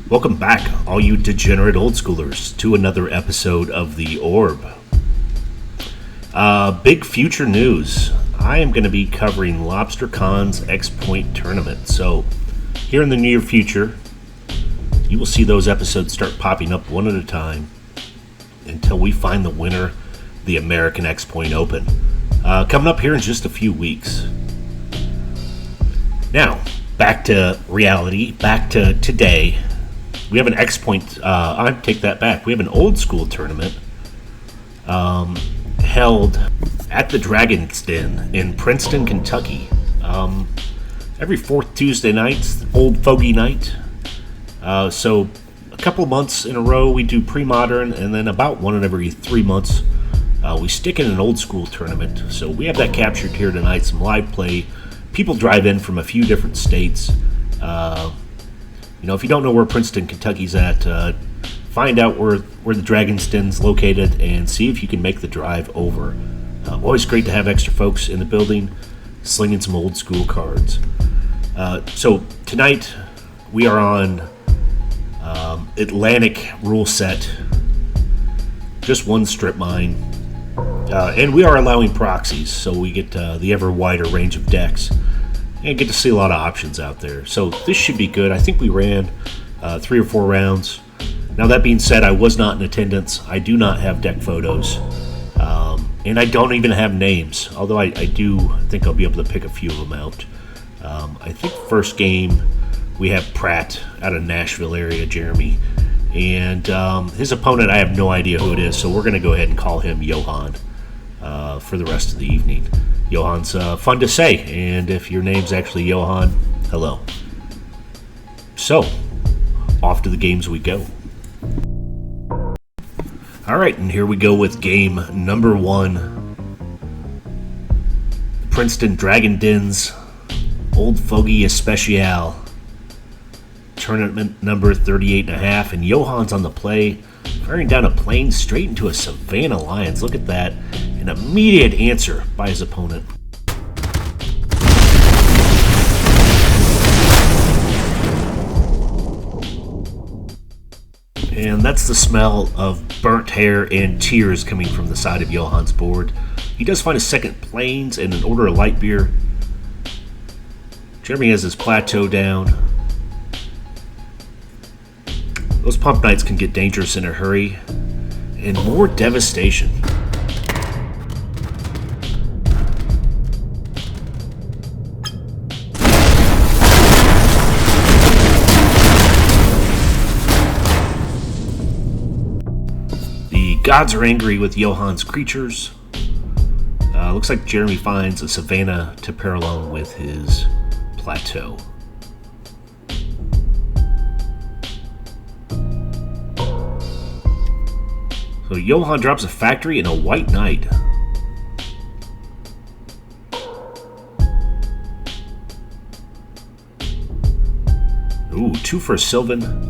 Welcome back, all you degenerate old schoolers, to another episode of The Orb. Big future news. I am going to be covering LobsterCon's X-Point Tournament. So, here in the near future, you will see those episodes start popping up one at a time until we find the winner, the American X-Point Open. Coming up here in just a few weeks. Now, back to reality, back to today. We have an X-Point, I take that back. We have an old school tournament held at the Dragon's Den in Princeton, Kentucky. Every fourth Tuesday night, Old Foggey night. So a couple of months in a row we do pre-modern, and then about one in every 3 months we stick in an old school tournament. So we have that captured here tonight, some live play. People drive in from a few different states. If you don't know where Princeton, Kentucky's at, find out where the Dragon's Den's located and see if you can make the drive over. Always great to have extra folks in the building slinging some old school cards. So tonight we are on Atlantic rule set, just one strip mine, and we are allowing proxies, so we get the ever wider range of decks and get to see a lot of options out there. So this should be good. I think we ran 3 or 4 rounds. Now that being said, I was not in attendance. I do not have deck photos, and I don't even have names, although I do think I'll be able to pick a few of them out. I think first game we have Pratt out of Nashville area, Jeremy, and his opponent, I have no idea who it is, so we're going to go ahead and call him Johan for the rest of the evening. Johan's fun to say, and if your name's actually Johan, hello. So, off to the games we go. Alright, and here we go with game number 1. Princeton Dragon Den's Old Foggey Especial. Tournament number 38.5, and Johan's on the play, firing down a plane straight into a Savannah Lions. Look at that. An immediate answer by his opponent. And that's the smell of burnt hair and tears coming from the side of Johan's board. He does find a second planes and an order of light beer. Jeremy has his plateau down. Those pump nights can get dangerous in a hurry. And more devastation. Gods are angry with Johan's creatures. Looks like Jeremy finds a Savannah to pair along with his plateau. So Johan drops a factory and a white knight. Ooh, 2 for Sylvan.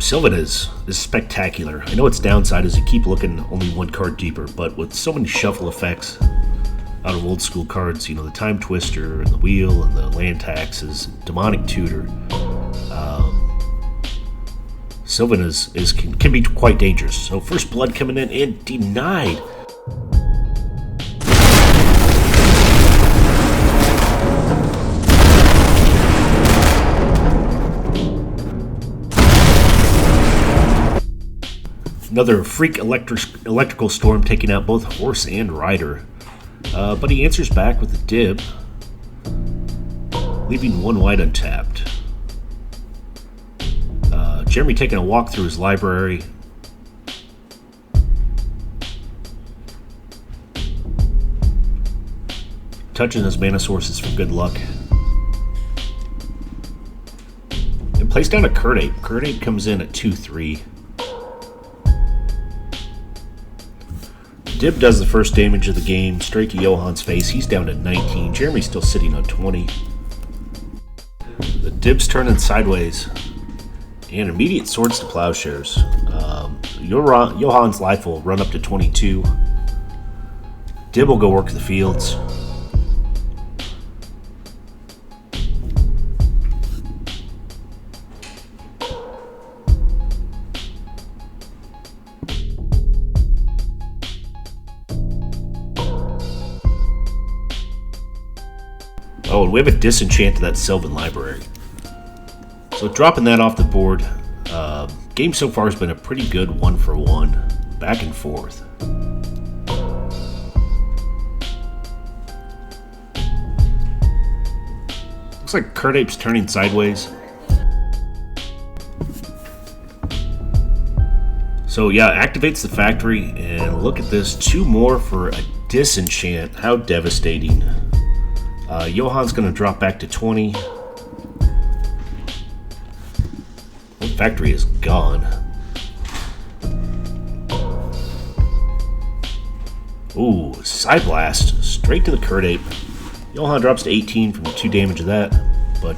Sylvan is spectacular. I know its downside is you keep looking only one card deeper, but with so many shuffle effects out of old school cards, the Time Twister and the Wheel and the Land Taxes, Demonic Tutor, Sylvan can be quite dangerous. So first blood coming in and denied. Another freak electrical storm taking out both horse and rider. But he answers back with a dib, leaving 1 white untapped. Jeremy taking a walk through his library. Touching his mana sources for good luck. And plays down a Curdape. Curdape comes in at 2-3. Dib does the first damage of the game, straight to Johan's face. He's down to 19. Jeremy's still sitting on 20. The Dib's turning sideways. And immediate swords to plowshares. Johan's life will run up to 22. Dib will go work the fields. Oh, and we have a disenchant to that Sylvan Library. So dropping that off the board, game so far has been a pretty good 1-for-1, back and forth. Looks like Curdape's turning sideways. So yeah, activates the factory, and look at this, 2 more for a disenchant. How devastating. Johan's going to drop back to 20. The factory is gone. Ooh, Side Blast, straight to the Curdape. Johan drops to 18 from the 2 damage of that, but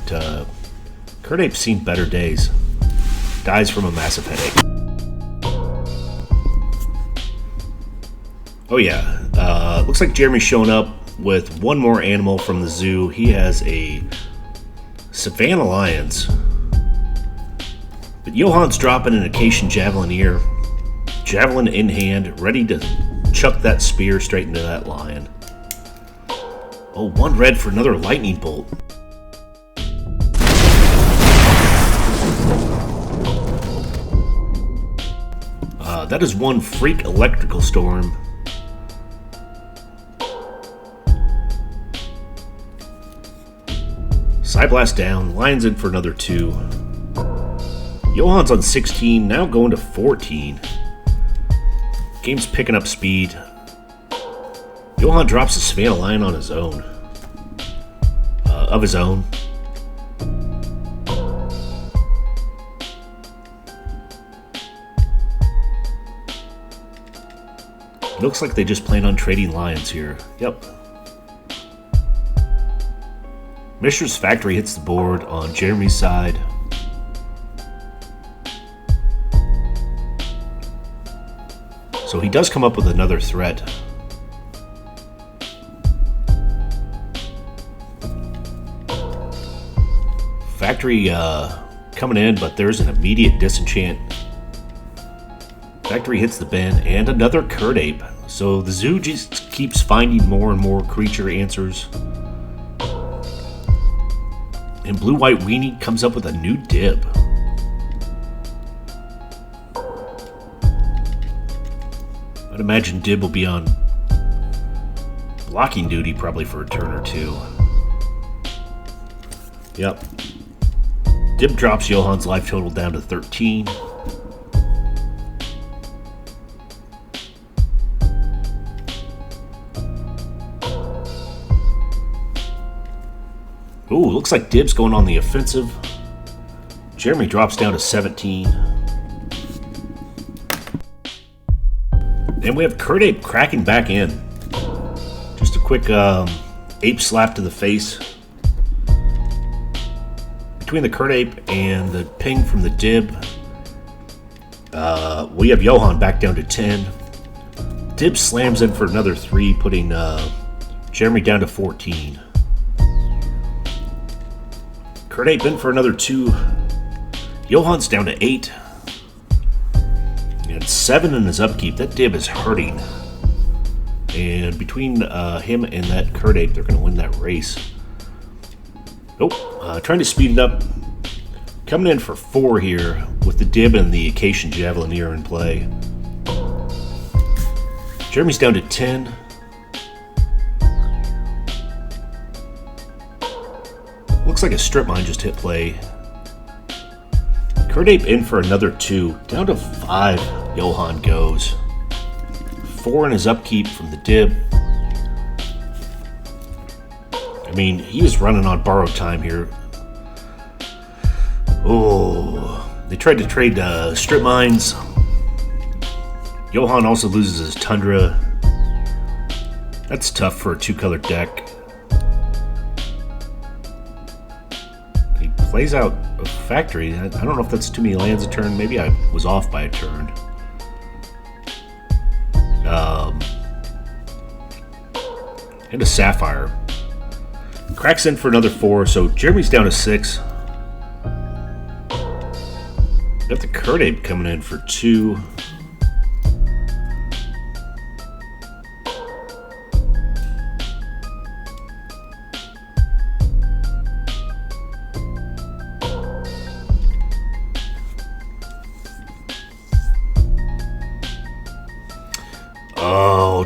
Curdape's seen better days. Dies from a massive headache. Oh yeah, looks like Jeremy's showing up with 1 more animal from the zoo. He has a Savannah Lions. But Johan's dropping an Acacian Javelineer. Javelin in hand, ready to chuck that spear straight into that lion. Oh, 1 red for another lightning bolt. That is 1 freak electrical storm. Side Blast down, Lions in for another 2. Johan's on 16, now going to 14. Game's picking up speed. Johan drops a Savannah Lion on his own. Of his own. Looks like they just plan on trading lions here. Yep. Mishra's Factory hits the board on Jeremy's side. So he does come up with another threat. Factory coming in, but there's an immediate disenchant. Factory hits the bin, and another Curdape. So the zoo just keeps finding more and more creature answers. And Blue-White Weenie comes up with a new dib. I'd imagine Dib will be on blocking duty probably for a turn or 2. Yep. Dib drops Johan's life total down to 13. Ooh, looks like Dib's going on the offensive. Jeremy drops down to 17. And we have Curdape cracking back in. Just a quick ape slap to the face. Between the Curdape and the ping from the Dib, we have Johan back down to 10. Dib slams in for another 3, putting Jeremy down to 14. Curdape in for another 2. Johan's down to 8. And 7 in his upkeep. That Dib is hurting. And between him and that Curdape, they're going to win that race. Oh, trying to speed it up. Coming in for 4 here with the Dib and the Acacian Javelineer in play. Jeremy's down to 10. Looks like a strip mine just hit play. Curdape in for another 2. Down to 5, Johan goes. 4 in his upkeep from the Dib. I mean, he was running on borrowed time here. Oh, they tried to trade strip mines. Johan also loses his Tundra. That's tough for a 2-color deck. He plays out a factory. I don't know if that's too many lands a turn. Maybe I was off by a turn. And a Sapphire. Cracks in for another 4, so Jeremy's down to 6. Got the Curdape coming in for 2.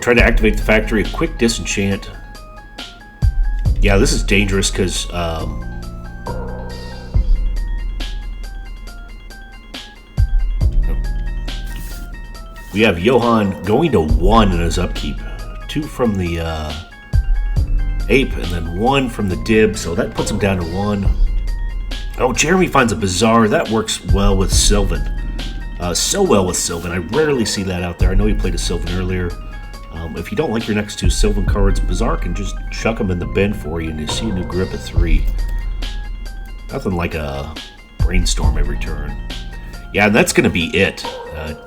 try to activate the factory. A quick disenchant. Yeah, this is dangerous because we have Johan going to 1 in his upkeep. 2 from the ape, and then 1 from the dib, so that puts him down to 1. Oh, Jeremy finds a Bazaar. That works well with Sylvan. So well with Sylvan. I rarely see that out there. I know he played a Sylvan earlier. If you don't like your next 2 Sylvan cards, Bazaar can just chuck them in the bin for you, and you see a new grip of 3. Nothing like a Brainstorm every turn. Yeah, and that's going to be it.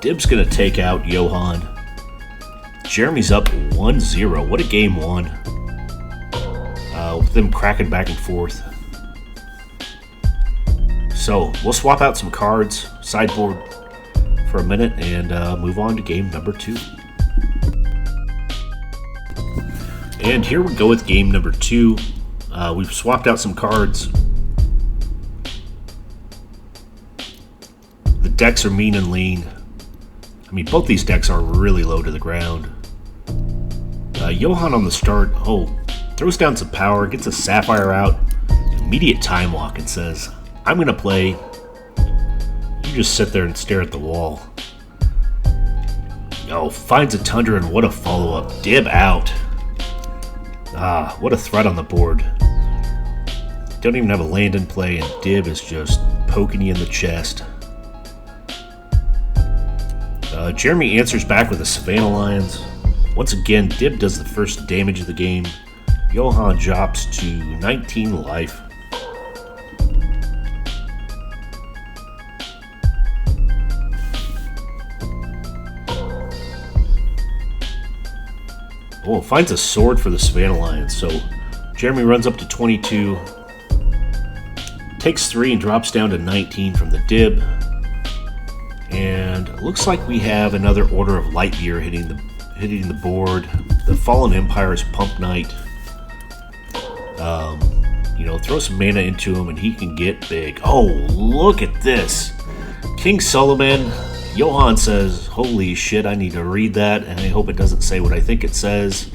Dib's going to take out Johan. Jeremy's up 1-0. What a game 1. With them cracking back and forth. So, we'll swap out some cards, sideboard, for a minute, and move on to game number 2. And here we go with game number 2. We've swapped out some cards. The decks are mean and lean. I mean, both these decks are really low to the ground. Johan on the start, throws down some power, gets a Sapphire out, immediate time walk, and says, I'm going to play. You just sit there and stare at the wall. Finds a Tundra, and what a follow-up. Dib out. What a threat on the board. Don't even have a land in play, and Dib is just poking you in the chest. Jeremy answers back with a Savannah Lions. Once again, Dib does the first damage of the game. Johan drops to 19 life. Finds a sword for the Savannah Lions. So Jeremy runs up to 22. Takes 3 and drops down to 19 from the dib. And it looks like we have another Order of Lightyear hitting the board. The Fallen Empire's Pump Knight. Throw some mana into him and he can get big. Oh, look at this. King Solomon. Johan says, holy shit, I need to read that, and I hope it doesn't say what I think it says.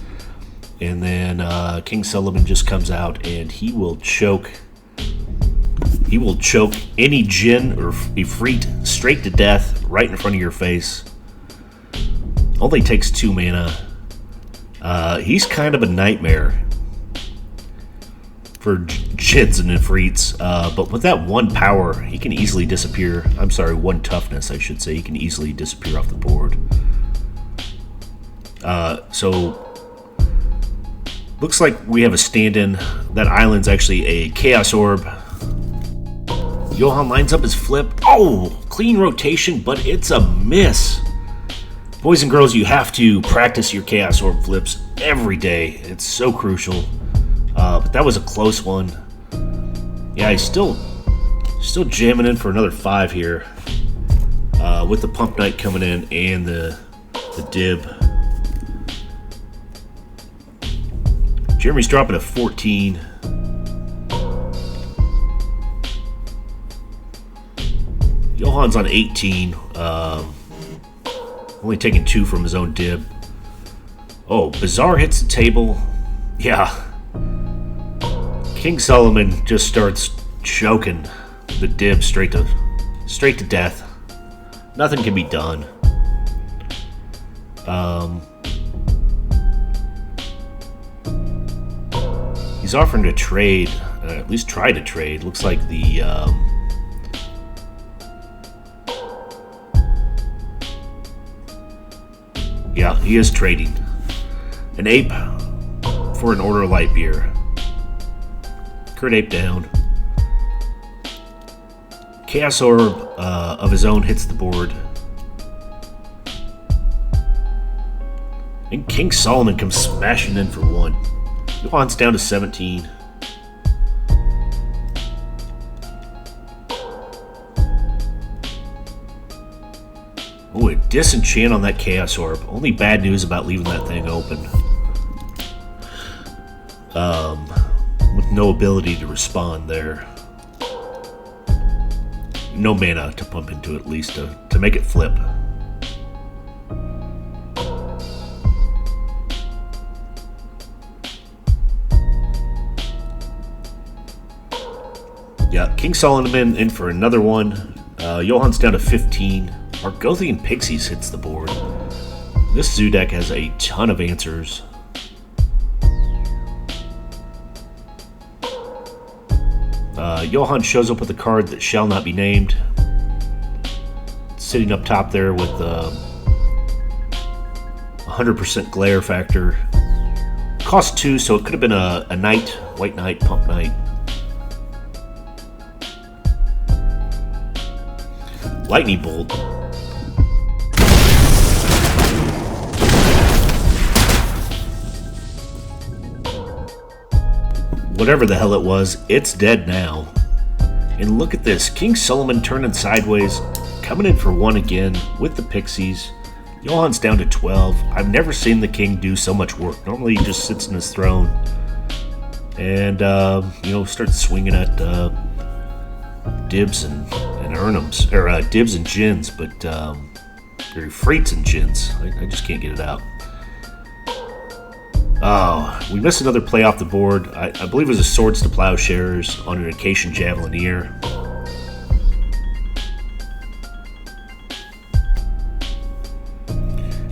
And then King Solomon just comes out and he will choke. He will choke any Jinn or Ifrit straight to death right in front of your face. Only takes 2 mana. He's kind of a nightmare for Jinns and Ifrits, but with that 1 power, he can easily disappear. I'm sorry, 1 toughness, I should say. He can easily disappear off the board. So, looks like we have a stand-in. That island's actually a Chaos Orb. Johan lines up his flip. Clean rotation, but it's a miss. Boys and girls, you have to practice your Chaos Orb flips every day. It's so crucial. But that was a close one. Yeah, he's still jamming in for another 5 here. With the Pump Knight coming in and the dib. Jeremy's dropping a 14. Johan's on 18. Only taking 2 from his own dib. Bazaar hits the table. Yeah. King Solomon just starts choking the dib straight to death. Nothing can be done. He's offering to trade, at least try to trade. Looks like the yeah, he is trading an ape for an Order of Lightyear. Crit Ape down. Chaos Orb of his own hits the board. And King Solomon comes smashing in for 1. Johan's down to 17. A disenchant on that Chaos Orb. Only bad news about leaving that thing open. With no ability to respond there. No mana to pump into it, at least to make it flip. Yeah, King Solomon in for another one. Johan's down to 15. Argothian Pixies hits the board. This Zoo deck has a ton of answers. Johan shows up with a card that shall not be named. Sitting up top there with 100% glare factor. Cost 2, so it could have been a knight, white knight, pump knight. Lightning bolt. Whatever the hell it was, it's dead now. And look at this, King Solomon turning sideways, coming in for 1 again with the Pixies. Johan's down to 12. I've never seen the King do so much work. Normally he just sits in his throne and, starts swinging at dibs and earnums, or dibs and gins, but or freets and gins. I just can't get it out. Oh, we missed another play off the board. I believe it was a Swords to Plowshares on an Acacian Javelineer.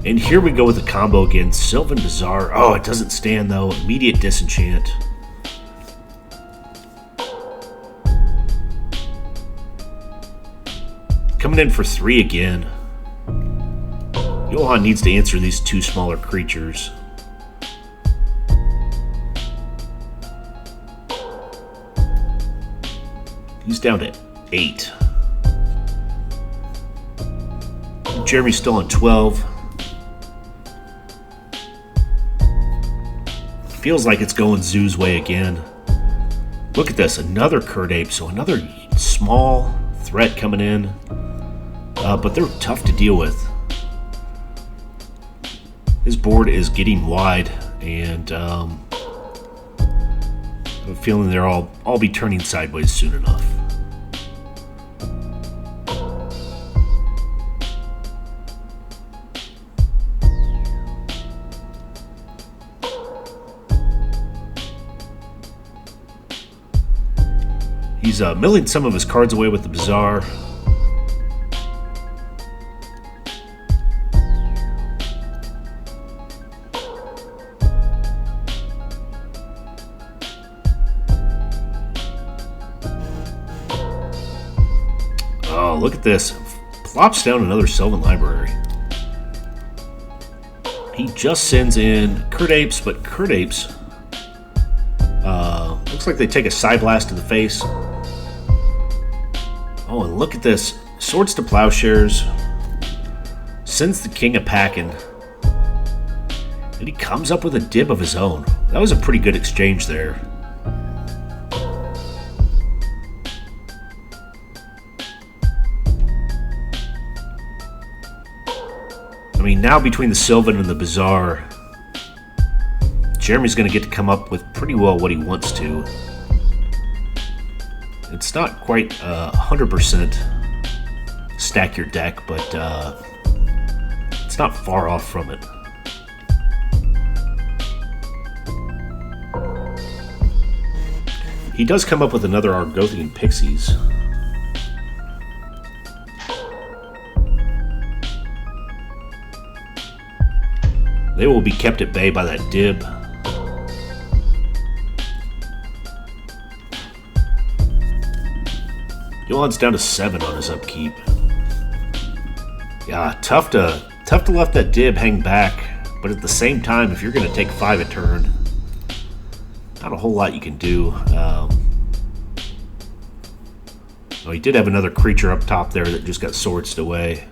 And here we go with the combo again. Sylvan Bazaar. Oh, it doesn't stand though. Immediate disenchant. Coming in for 3 again. Johan needs to answer these 2 smaller creatures. He's down to 8. Jeremy's still on 12. Feels like it's going Zoo's way again. Look at this, another Curd Ape, so another small threat coming in. But they're tough to deal with. His board is getting wide, and I have a feeling they'll all be turning sideways soon enough. He's milling some of his cards away with the Bazaar. Oh, look at this. Plops down another Sylvan Library. He just sends in Curd Apes, but Curd Apes looks like they take a Psy Blast to the face. Oh, and look at this. Swords to Plowshares. Sends the King a packin'. And he comes up with a dib of his own. That was a pretty good exchange there. I mean, now between the Sylvan and the Bazaar, Jeremy's going to get to come up with pretty well what he wants to. It's not quite 100% stack your deck, but it's not far off from it. He does come up with another Argothian Pixies. They will be kept at bay by that dib. Johan's down to 7 on his upkeep. Yeah, tough to let that dib hang back, but at the same time, if you're going to take 5 a turn, not a whole lot you can do. He did have another creature up top there that just got swordsed away.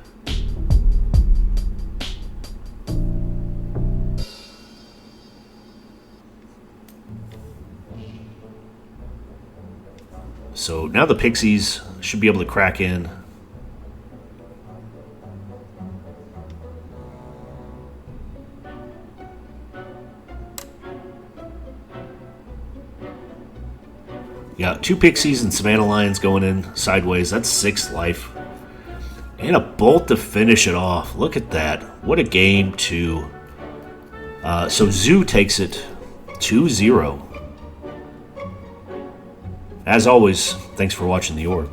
So now the Pixies should be able to crack in. Yeah, 2 Pixies and Savannah Lions going in sideways. That's 6 life. And a bolt to finish it off. Look at that. What a game 2. So Zoo takes it 2-0. As always, thanks for watching the Orb.